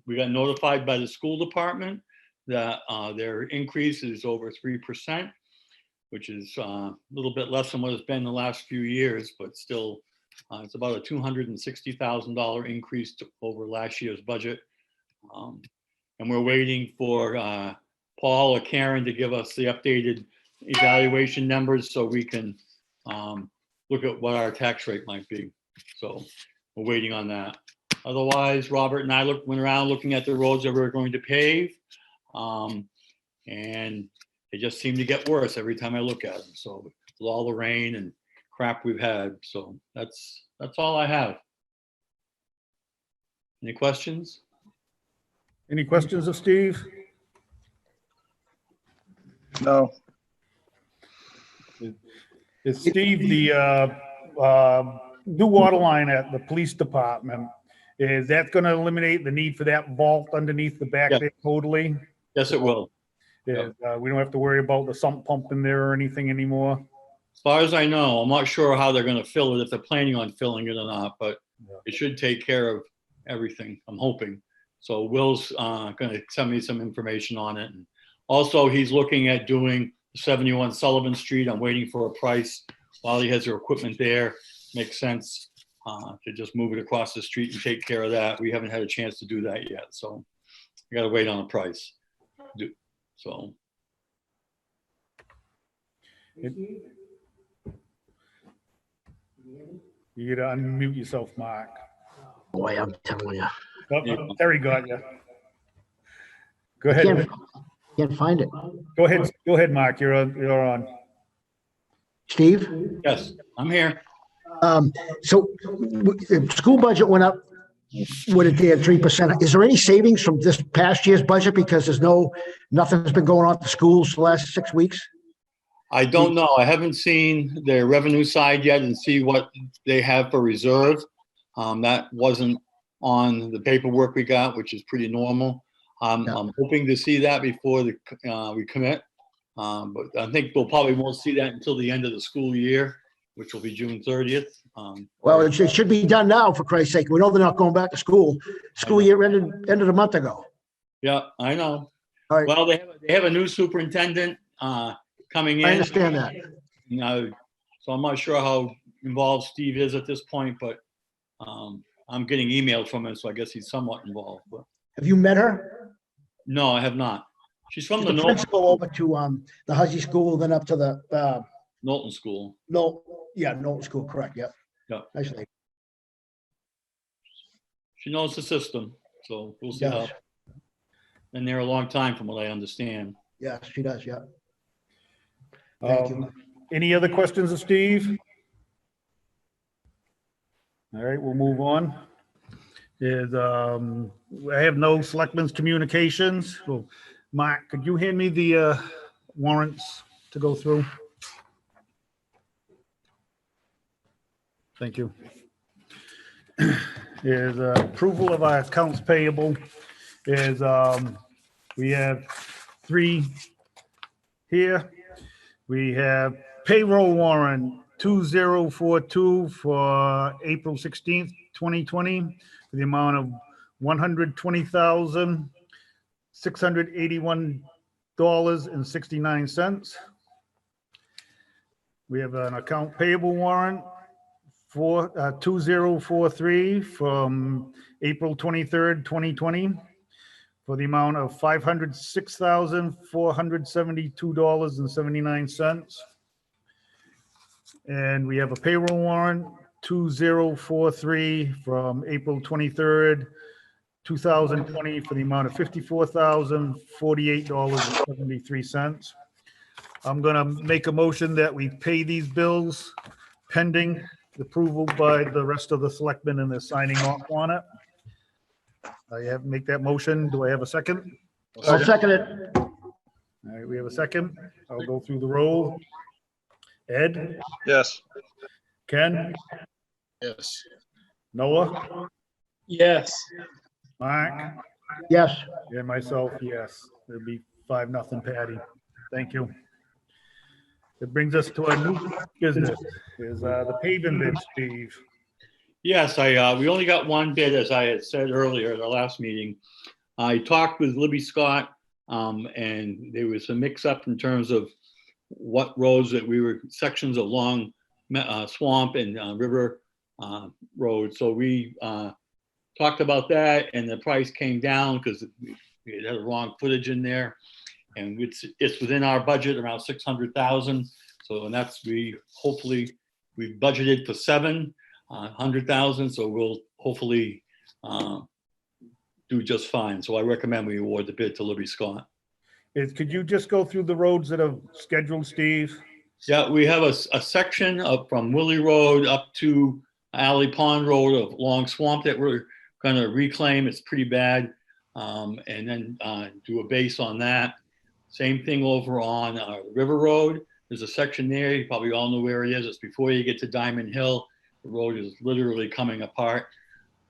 We got notified by the school department that their increase is over 3%, which is a little bit less than what it's been the last few years, but still it's about a $260,000 increase over last year's budget. And we're waiting for Paul or Karen to give us the updated evaluation numbers so we can look at what our tax rate might be. So we're waiting on that. Otherwise, Robert and I went around looking at the roads that we're going to pave. And they just seem to get worse every time I look at them. So with all the rain and crap we've had. So that's all I have. Any questions? Any questions of Steve? No. Is Steve the new water line at the police department? Is that going to eliminate the need for that vault underneath the back there totally? Yes, it will. Yeah, we don't have to worry about the sump pump in there or anything anymore. As far as I know, I'm not sure how they're going to fill it, if they're planning on filling it or not, but it should take care of everything, I'm hoping. So Will's going to send me some information on it. And also, he's looking at doing 71 Sullivan Street. I'm waiting for a price while he has their equipment there. Makes sense to just move it across the street and take care of that. We haven't had a chance to do that yet, so I got to wait on a price. So. You gotta unmute yourself, Mark. Boy, I'm telling you. Oh, Terry got you. Go ahead. Can't find it. Go ahead, Mark. You're on. Steve? Yes, I'm here. So school budget went up, what it did, 3%. Is there any savings from this past year's budget because nothing's been going on at the schools the last 6 weeks? I don't know. I haven't seen their revenue side yet and see what they have for reserve. That wasn't on the paperwork we got, which is pretty normal. I'm hoping to see that before we commit. But I think we'll probably won't see that until the end of the school year, which will be June 30th. Well, it should be done now, for Christ's sake. We know they're not going back to school. School year ended a month ago. Yeah, I know. All right. Well, they have a new superintendent coming in. I understand that. You know, so I'm not sure how involved Steve is at this point, but I'm getting emails from him, so I guess he's somewhat involved. But Have you met her? no, I have not. She's from She's the the principal over to the Huzzy School, then up to the Knowlton School. Knowlton School, correct? Yep. Yeah. Nice lady. She knows the system, so we'll see how. Been there a long time, from what I understand. Yes, she does. Yeah. Thank you. Any other questions of Steve? All right, we'll move on. I have no selectmen's communications. So, Mark, could you hand me the warrants to go through? Thank you. Is approval of our accounts payable. We have 3 here. We have payroll warrant 2042 for April 16th, 2020, for the amount of $120,681.69. We have an account payable warrant for 2043 from April 23rd, 2020, for the amount of $506,472.79. And we have a payroll warrant 2043 from April 23rd, 2020, for the amount of $54,048.73. I'm going to make a motion that we pay these bills pending approval by the rest of the selectmen and they're signing off on it. I make that motion. Do I have a second? I'll second it. All right, we have a second. I'll go through the roll. Ed? Yes. Ken? Yes. Noah? Yes. Mark? Yes. And myself, yes. It'll be 5-0, Patty. Thank you. It brings us to our new business, is the paving bid, Steve. Yes, we only got one bid, as I had said earlier at our last meeting. I talked with Libby Scott, and there was a mix-up in terms of what roads that we were, sections along Swamp and River Road. So we talked about that, and the price came down because we had the wrong footage in there. And it's within our budget, around 600,000. So, and that's, hopefully, we budgeted for 700,000. So we'll hopefully do just fine. So I recommend we award the bid to Libby Scott. Could you just go through the roads that are scheduled, Steve? Yeah, we have a section of from Willie Road up to Alley Pond Road of Long Swamp that we're going to reclaim. It's pretty bad. And then do a base on that. Same thing over on River Road. There's a section there. You probably all know where it is. It's before you get to Diamond Hill. The road is literally coming apart.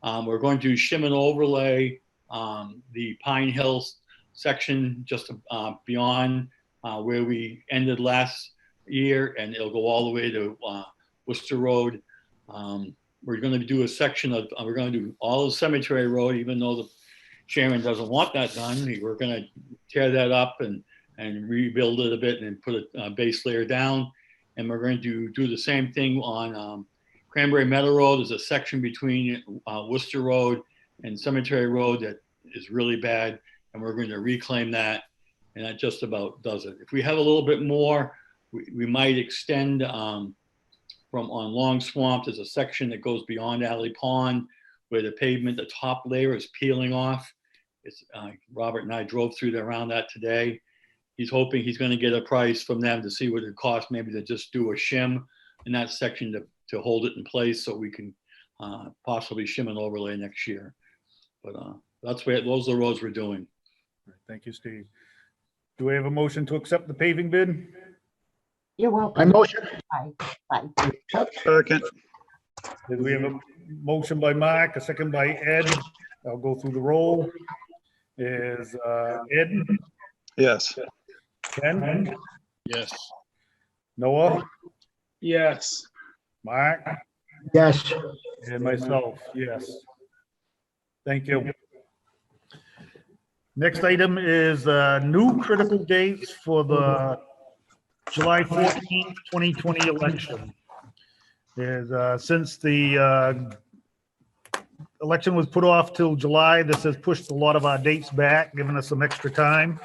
We're going to shim and overlay the Pine Hills section just beyond where we ended last year, and it'll go all the way to Worcester Road. We're going to do a section of, we're going to do all of Cemetery Road, even though the chairman doesn't want that done. We're going to tear that up and rebuild it a bit and put a base layer down. And we're going to do the same thing on Cranberry Meadow Road. There's a section between Worcester Road and Cemetery Road that is really bad, and we're going to reclaim that, and that just about does it. If we have a little bit more, we might extend from on Long Swamp. There's a section that goes beyond Alley Pond where the pavement, the top layer is peeling off. It's Robert and I drove through there around that today. He's hoping he's going to get a price from them to see what it costs, maybe to just do a shim in that section to hold it in place so we can possibly shim and overlay next year. But those are the roads we're doing. Thank you, Steve. Do we have a motion to accept the paving bid? You're I welcome. motion. Bye. Second. We have a motion by Mark, a second by Ed. I'll go through the roll. Is Ed, Yes. Ken, Yes. Noah, Yes. Mark, Yes. and myself, yes. Thank you. Next item is new critical dates for the July 14th, 2020 election. Since the election was put off till July, this has pushed a lot of our dates back, giving us some extra time.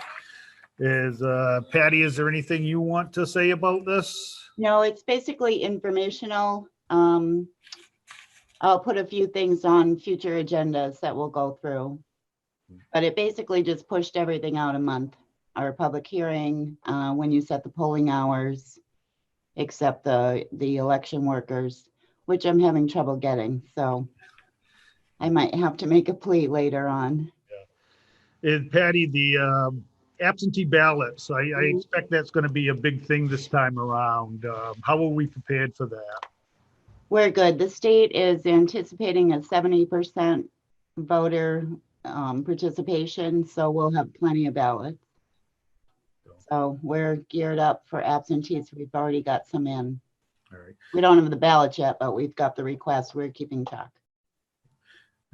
Patty, is there anything you want to say about this? No, it's basically informational. I'll put a few things on future agendas that we'll go through. But it basically just pushed everything out a month. Our public hearing, when you set the polling hours, except the election workers, which I'm having trouble getting. So I might have to make a plea later on. Patty, the absentee ballots, I expect that's going to be a big thing this time around. How are we prepared for that? We're good. The state is anticipating a 70% voter participation, so we'll have plenty of ballots. So we're geared up for absentees. We've already got some in. All right. We don't have the ballots yet, but we've got the request. We're keeping track.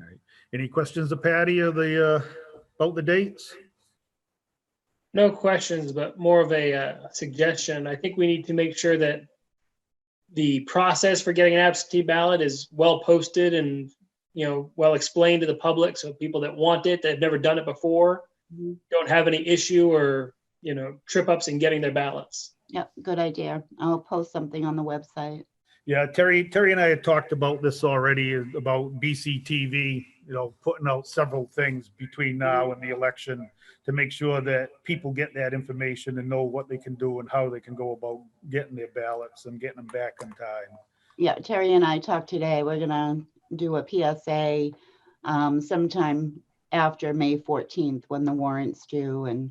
All right. Any questions of Patty or about the dates? No questions, but more of a suggestion. I think we need to make sure that the process for getting an absentee ballot is well posted and, well explained to the public. So people that want it, that have never done it before, don't have any issue or, trip ups in getting their ballots. Yep, good idea. I'll post something on the website. Yeah, Terry and I had talked about this already, about BCTV, putting out several things between now and the election to make sure that people get that information and know what they can do and how they can go about getting their ballots and getting them back in time. Yeah, Terry and I talked today. We're gonna do a PSA sometime after May 14th when the warrant's due and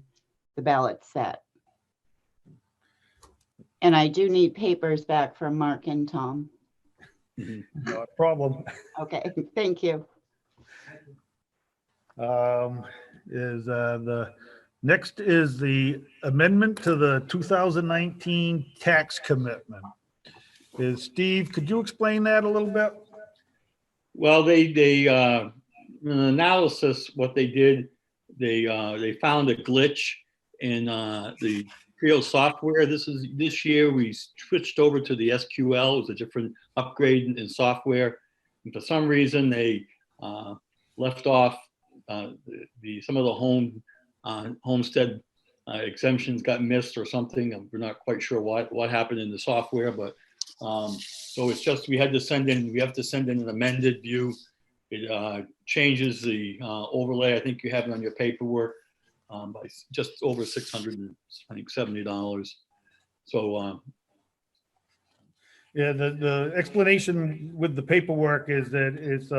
the ballot's set. And I do need papers back from Mark and Tom. Not a problem. Okay, thank you. The next is the amendment to the 2019 tax commitment. Steve, could you explain that a little bit? Well, in an analysis, what they did, they found a glitch in the Creo software. This year we switched over to the SQL. It was a different upgrade in software. And for some reason, they left off some of the homestead exemptions got missed or something. We're not quite sure what happened in the software, but so it's just we have to send in an amended view. It changes the overlay. I think you have it on your paperwork by just over $670. So Yeah, the explanation with the paperwork is that is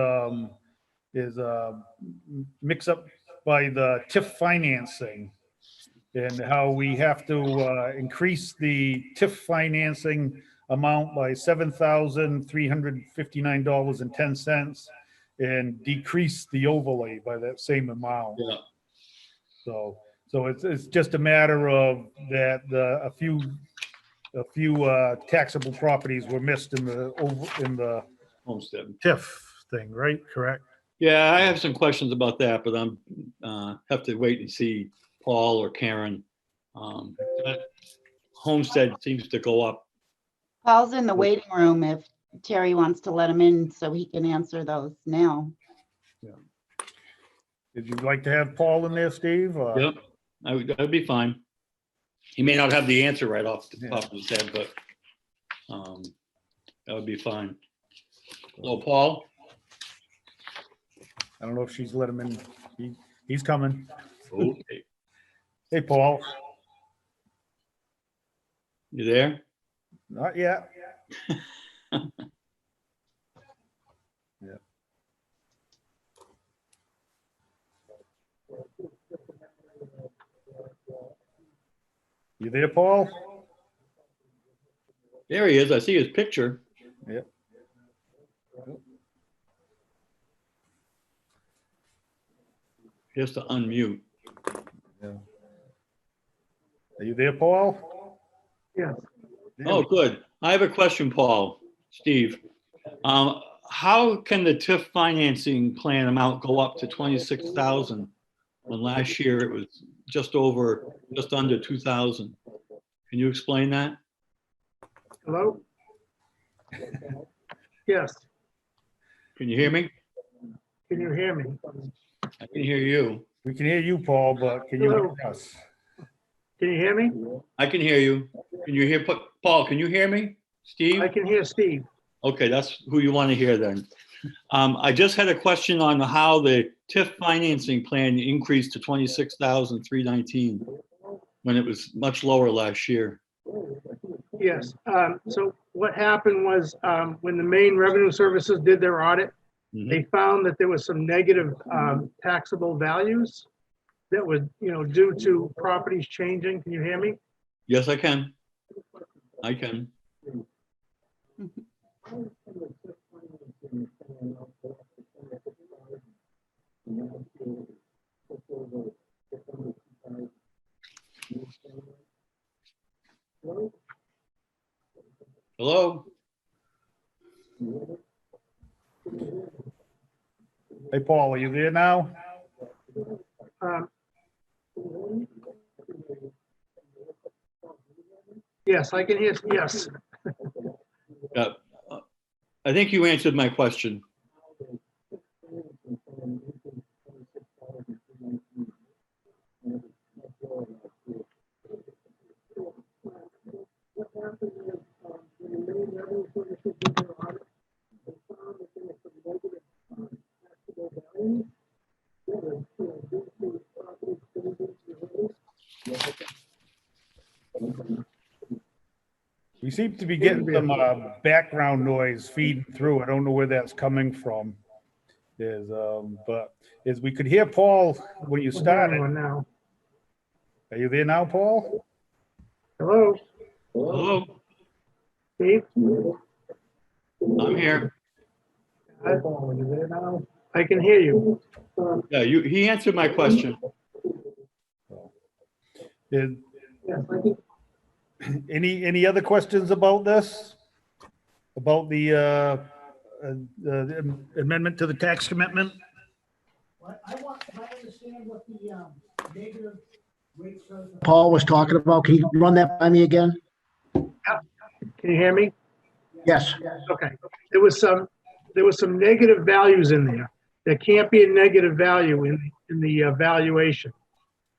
mix up by the TIF financing and how we have to increase the TIF financing amount by $7,359.10 and decrease the overlay by that same amount. yeah. So it's just a matter of that a few taxable properties were missed in the Homestead. TIF thing, right? Correct. Yeah, I have some questions about that, but I'm have to wait and see Paul or Karen. Homestead seems to go up. Paul's in the waiting room if Terry wants to let him in so he can answer those now. Did you like to have Paul in there, Steve? or- Yep, that'd be fine. He may not have the answer right off the top of his head, but that would be fine. Hello, Paul? I don't know if she's let him in. He's coming. Okay. Hey, Paul. You there? Not yet. Yeah. You there, Paul? There he is. I see his picture. Yep. He has to unmute. Yeah. Are you there, Paul? Yeah. Oh, good. I have a question, Paul, Steve. How can the TIF financing plan amount go up to 26,000 when last year it was just under 2,000? Can you explain that? Hello? Yes, Can you hear me? can you hear me? I can hear you. We can hear you, Paul, but can you hear Hello. us? Can you hear me? I can hear you. Can you hear, Paul, can you hear me? Steve? I can hear Steve. Okay, that's who you want to hear then. I just had a question on how the TIF financing plan increased to 26,319 when it was much lower last year. Yes, so what happened was, when the Maine Revenue Services did their audit, Mhm. they found that there was some negative taxable values that was, due to properties changing. Can you hear me? Yes, I can. I can. Hello? Hey, Paul, are you there now? Um, Yes, I can hear, yes. Yeah. I think you answered my question. We seem to be getting some background noise feeding through. I don't know where that's coming from. But as we could hear Paul when you started. Now. Are you there now, Paul? Hello, Hello? Steve? I'm here. I can hear you. Yeah, he answered my question. Is- Any other questions about this? About the amendment to the tax commitment? Paul was talking about. Can you run that by me again? Can you hear me? Yes. Okay. There was some negative values in there. There can't be a negative value in the valuation.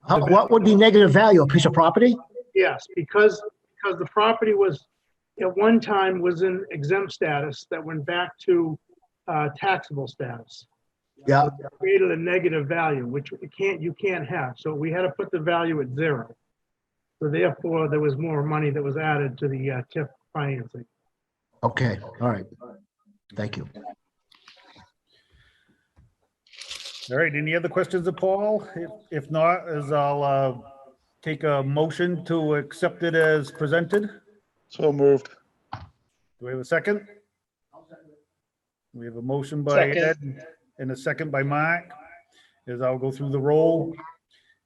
What would be negative value? A piece of property? Yes, because the property was, at one time, was in exempt status that went back to taxable status. Yeah. Created a negative value, which you can't have. So we had to put the value at 0. So therefore, there was more money that was added to the TIF financing. Okay. All right. Thank you. All right, any other questions of Paul? If not, I'll take a motion to accept it as presented. So moved. Do we have a second? We have a motion by Second. Ed and a second by Mark. I'll go through the roll.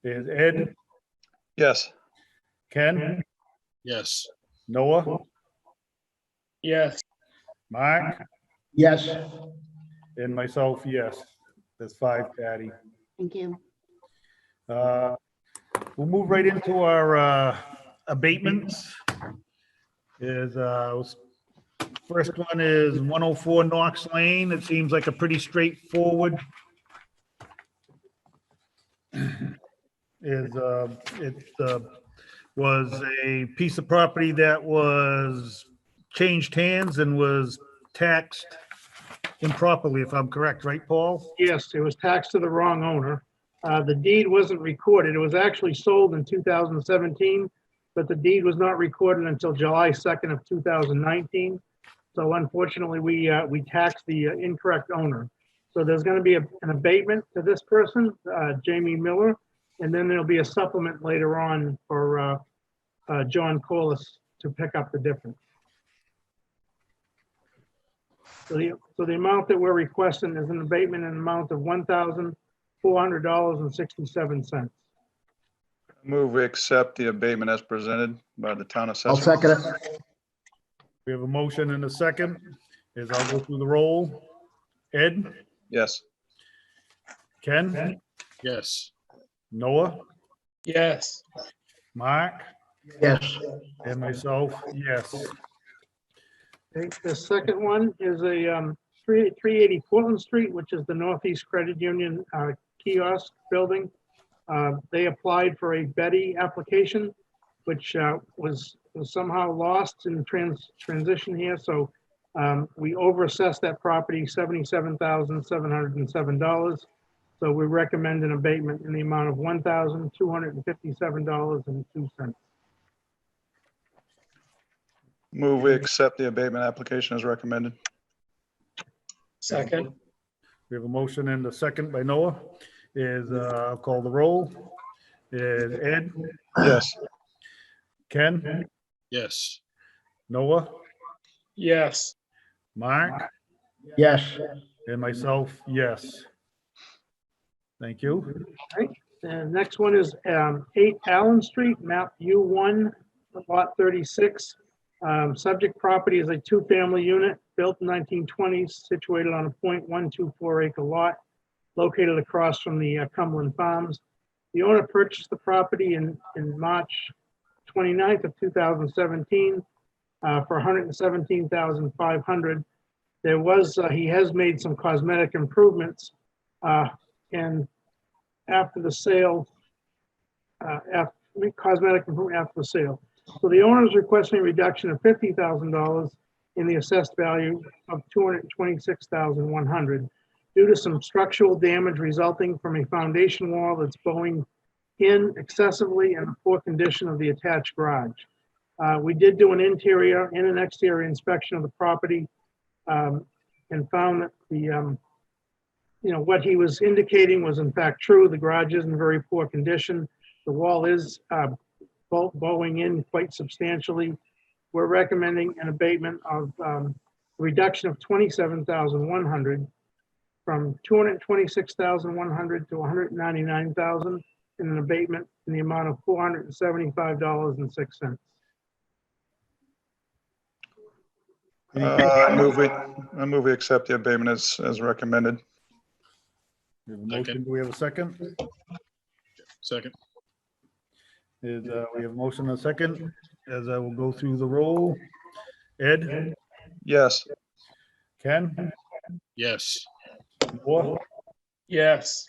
Is Ed, Yes. Ken, Yes. Noah, Yes. Mark, Yes. and myself, yes. There's 5, Patty. Thank you. We'll move right into our abatements. First one is 104 Knox Lane. It seems like a pretty straightforward. It was a piece of property that was changed hands and was taxed improperly, if I'm correct, right, Paul? Yes, it was taxed to the wrong owner. The deed wasn't recorded. It was actually sold in 2017, but the deed was not recorded until July 2nd of 2019. So unfortunately, we taxed the incorrect owner. So there's going to be an abatement to this person, Jamie Miller, and then there'll be a supplement later on for John Corliss to pick up the difference. So the amount that we're requesting is an abatement in an amount of $1,400.67. Move we accept the abatement as presented by the town assessor. I'll second it. We have a motion and a second. I'll go through the roll. Ed, Yes. Ken, Yes. Noah, Yes. Mark, Yes. and myself, yes. Okay, the second one is a 380 Portland Street, which is the Northeast Credit Union kiosk building. They applied for a Betty application, which was somehow lost in transition here. So we overassessed that property $77,707. So we recommend an abatement in the amount of $1,257.02. Move we accept the abatement application as recommended. Second. We have a motion and a second by Noah. I'll call the roll. Ed, Yes. Ken, Yes. Noah, Yes. Mark, Yes. and myself, yes. Thank you. The next one is 8 Allen Street, map U1, lot 36. Subject property is a 2-family unit built in 1920s, situated on a 0.124 acre lot located across from the Cumberland Farms. The owner purchased the property in March 29th of 2017 for $117,500. He has made some cosmetic improvements, and after the sale, cosmetic improvement after the sale. So the owner is requesting a reduction of $50,000 in the assessed value of $226,100 due to some structural damage resulting from a foundation wall that's bowing in excessively and the poor condition of the attached garage. We did do an interior and an exterior inspection of the property and found that what he was indicating was in fact true. The garage is in very poor condition. The wall is bowing in quite substantially. We're recommending an abatement of a reduction of $27,100 from $226,100 to $199,000 and an abatement in the amount of $475.06. I move we accept the abatement as recommended. We have a motion. Do we have a second? Second. We have a motion and a second, as I will go through the roll. Ed, Yes. Ken, Yes. Noah, Yes.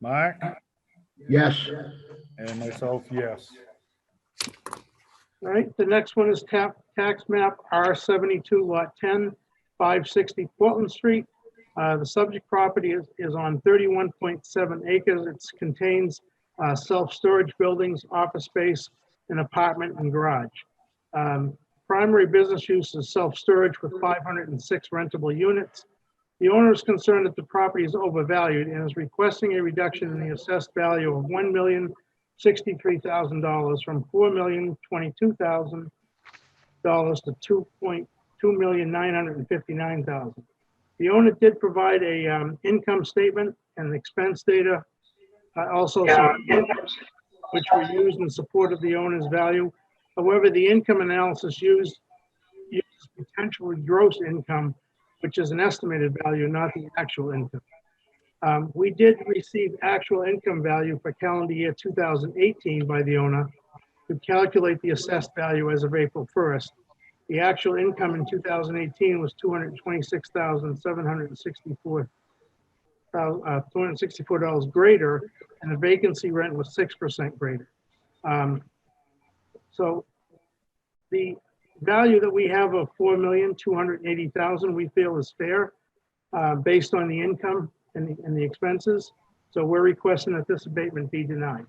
Mark, Yes. and myself, yes. All right, the next one is tax map R72 lot 10, 560 Portland Street. The subject property is on 31.7 acres. It contains self-storage buildings, office space, an apartment and garage. Primary business use is self-storage with 506 rentable units. The owner is concerned that the property is overvalued and is requesting a reduction in the assessed value of $1,063,000 from $4,022,000 to $2,959,000. The owner did provide a income statement and expense data, also some incomes which were used in support of the owner's value. However, the income analysis uses potentially gross income, which is an estimated value, not the actual income. We did receive actual income value for calendar year 2018 by the owner to calculate the assessed value as of April 1st. The actual income in 2018 was $226,764 greater, and the vacancy rent was 6% greater. So the value that we have of $4,280,000 we feel is fair based on the income and the expenses. So we're requesting that this abatement be denied.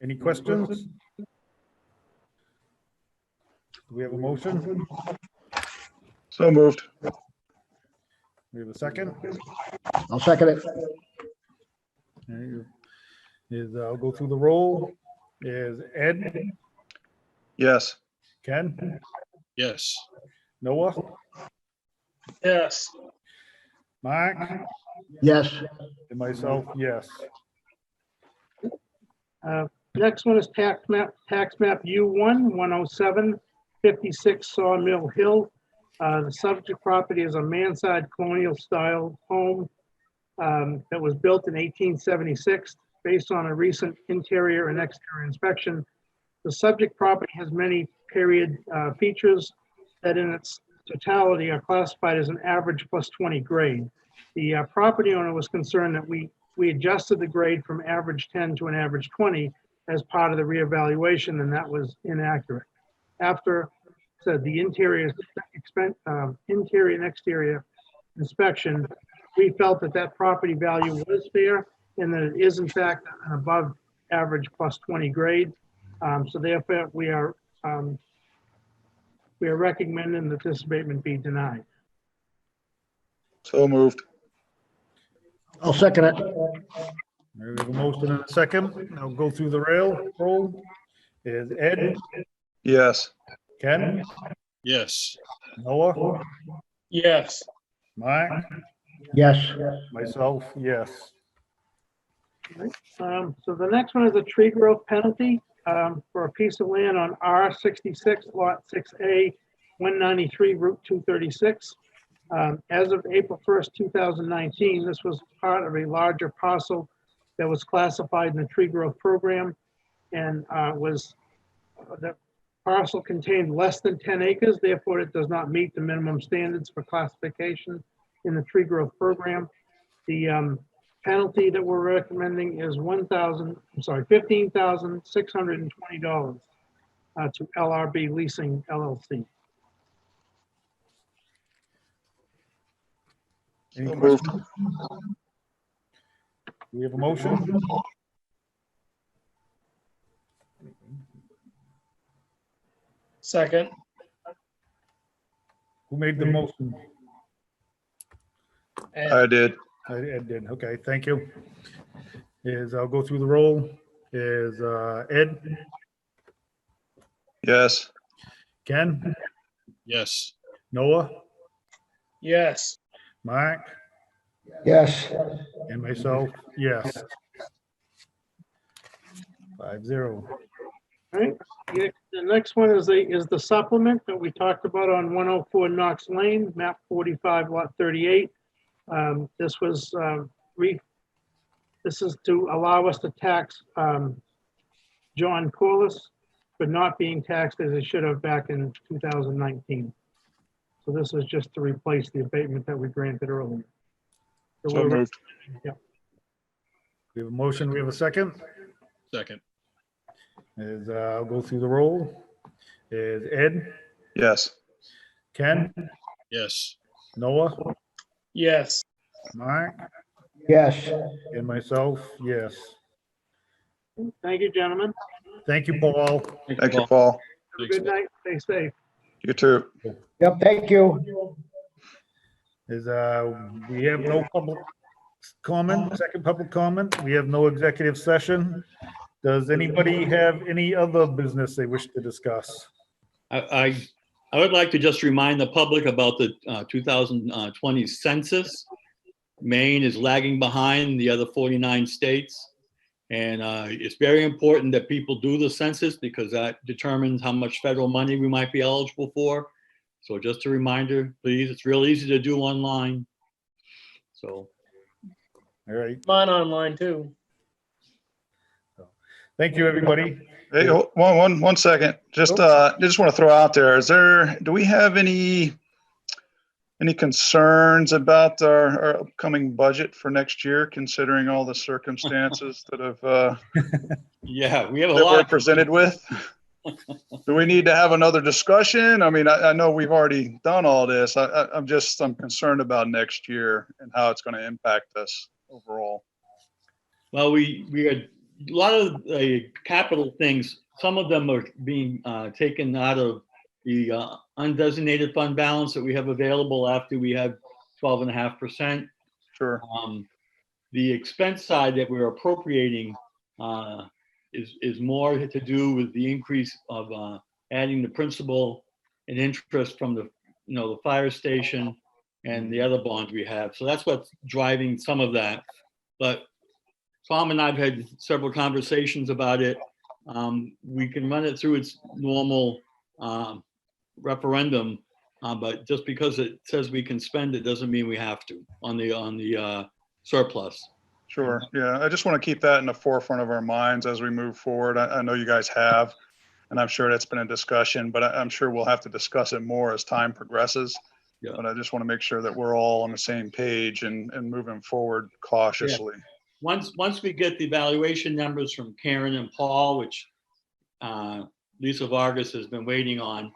Any questions? Do we have a motion? So moved. We have a second? I'll second it. I'll go through the roll. Is Ed, Yes. Ken, Yes. Noah, Yes. Mark, Yes. and myself, yes. Next one is tax map U1 107 56 Sawmill Hill. The subject property is a mansard colonial style home that was built in 1876 based on a recent interior and exterior inspection. The subject property has many period features that in its totality are classified as an average +20 grade. The property owner was concerned that we adjusted the grade from average 10 to an average 20 as part of the reevaluation, and that was inaccurate. After the interior and exterior inspection, we felt that property value was fair and that it is in fact an above average +20 grade. So therefore we are recommending that this abatement be denied. So moved. I'll second it. We have a motion and a second. I'll go through the roll. Is Ed, Yes. Ken, Yes. Noah, Yes. Mark, Yes. myself, yes. So the next one is a tree growth penalty for a piece of land on R66 lot 6A 193 Route 236. As of April 1st, 2019, this was part of a larger parcel that was classified in the tree growth program, and the parcel contained less than 10 acres. Therefore, it does not meet the minimum standards for classification in the tree growth program. The penalty that we're recommending is $15,620 to LRB Leasing LLC. Any So moved. questions? We have a motion? Second. Who made the motion? I did. Ed did. Okay, thank you. I'll go through the roll. Ed, Yes. Ken, Yes. Noah, Yes. Mark, Yes. and myself, yes. 5-0. All right, the next one is the supplement that we talked about on 104 Knox Lane, map 45, lot 38. This was, this is to allow us to tax John Corliss for not being taxed as he should have back in 2019. So this is just to replace the abatement that we granted earlier. So we're- moved. Yeah. We have a motion, we have a second. second, I'll go through the roll. Is Ed, Yes. Ken, yes, Noah, Yes. Mark, Yes. and myself, yes. Thank you, gentlemen. Thank you, Paul. Thank you, Paul. Have a Thanks, good night. Stay safe. You too. Yep, thank you. We have no public comment, second public comment. We have no executive session. Does anybody have any other business they wish to discuss? I would like to just remind the public about the 2020 census. Maine is lagging behind the other 49 states. And it's very important that people do the census because that determines how much federal money we might be eligible for. So just a reminder, please, it's real easy to do online. So, All right, Mine online too. thank you, everybody. Hey, one second. Just want to throw out there, do we have any concerns about our upcoming budget for next year, considering all the circumstances that have, yeah, we have a that we're lot. presented with? Do we need to have another discussion? I mean, I know we've already done all this. I'm concerned about next year and how it's going to impact us overall. Well, we had a lot of the capital things. Some of them are being taken out of the undesignated fund balance that we have available after we have 12.5%. Sure. The expense side that we're appropriating is more to do with the increase of adding the principal and interest from the fire station and the other bonds we have. So that's what's driving some of that. But Tom and I've had several conversations about it. We can run it through its normal referendum, but just because it says we can spend it doesn't mean we have to on the surplus. Sure. Yeah. I just want to keep that in the forefront of our minds as we move forward. I know you guys have, and I'm sure that's been a discussion, but I'm sure we'll have to discuss it more as time progresses. Yeah. But I just want to make sure that we're all on the same page and moving forward cautiously. Once we get the valuation numbers from Karen and Paul, which Lisa Vargas has been waiting on,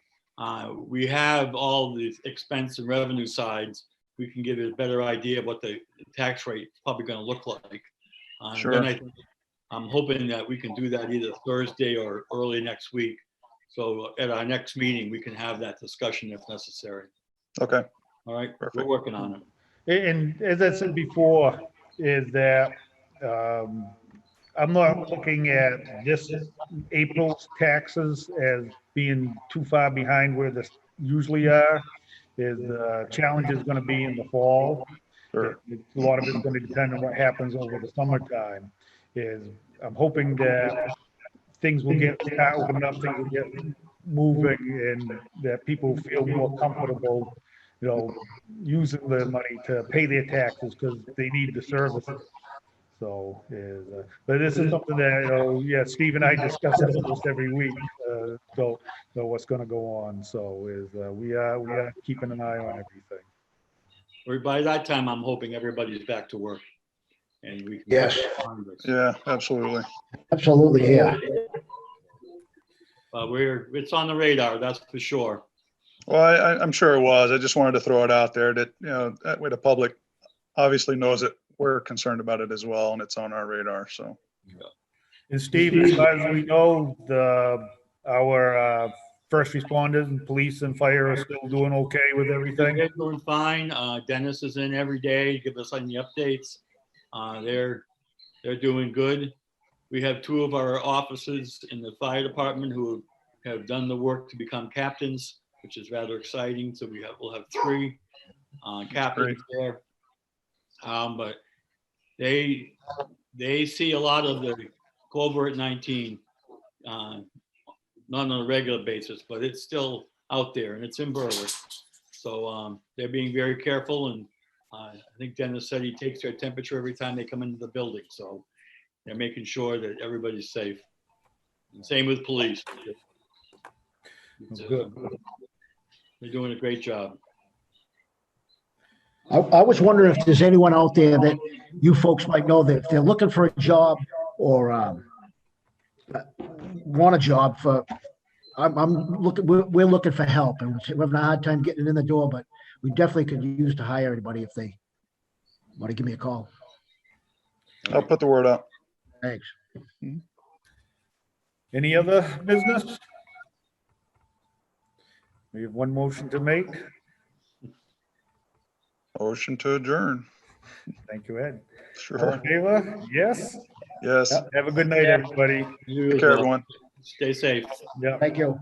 we have all the expense and revenue sides. We can give it a better idea of what the tax rate is probably going to look like. Sure. Then I'm hoping that we can do that either Thursday or early next week. So at our next meeting, we can have that discussion if necessary. Okay. All right, Perfect. we're working on it. And as I said before, is that I'm not looking at this April's taxes as being too far behind where this usually are. The challenge is going to be in the fall. Sure. A lot of it's going to depend on what happens over the summertime. I'm hoping that things will start opening up, things will get moving, and that people feel more comfortable, using the money to pay their taxes because they need the services. So, but this is something that, Steve and I discuss it almost every week, so what's going to go on. So we are keeping an eye on everything. By that time, I'm hoping everybody's back to work and we can. Yes. Yeah, absolutely. Absolutely, yeah. It's on the radar, that's for sure. Well, I'm sure it was. I just wanted to throw it out there that, that way the public obviously knows that we're concerned about it as well, and it's on our radar, so. And Steve, as far as we know, our first responders and police and fire are still doing okay with everything? They're doing fine. Dennis is in every day, give us any updates. They're doing good. We have two of our officers in the fire department who have done the work to become captains, which is rather exciting. So we'll have three captains there. But they see a lot of the covert 19 not on a regular basis, but it's still out there and it's in Berwick. So they're being very careful, and I think Dennis said he takes their temperature every time they come into the building. So they're making sure that everybody's safe. And same with police. Good. They're doing a great job. I was wondering if there's anyone out there that you folks might know that if they're looking for a job or want a job for, I'm looking, we're looking for help, and we're having a hard time getting it in the door, but we definitely could use to hire anybody if they want to give me a call. I'll put the word out. Thanks. Any other business? We have one motion to make. Motion to adjourn. Thank you, Ed. All Sure. in favor? Yes. Yes. Have a good night, everybody. You Take as care, well. everyone. Stay safe. Yeah. Thank you.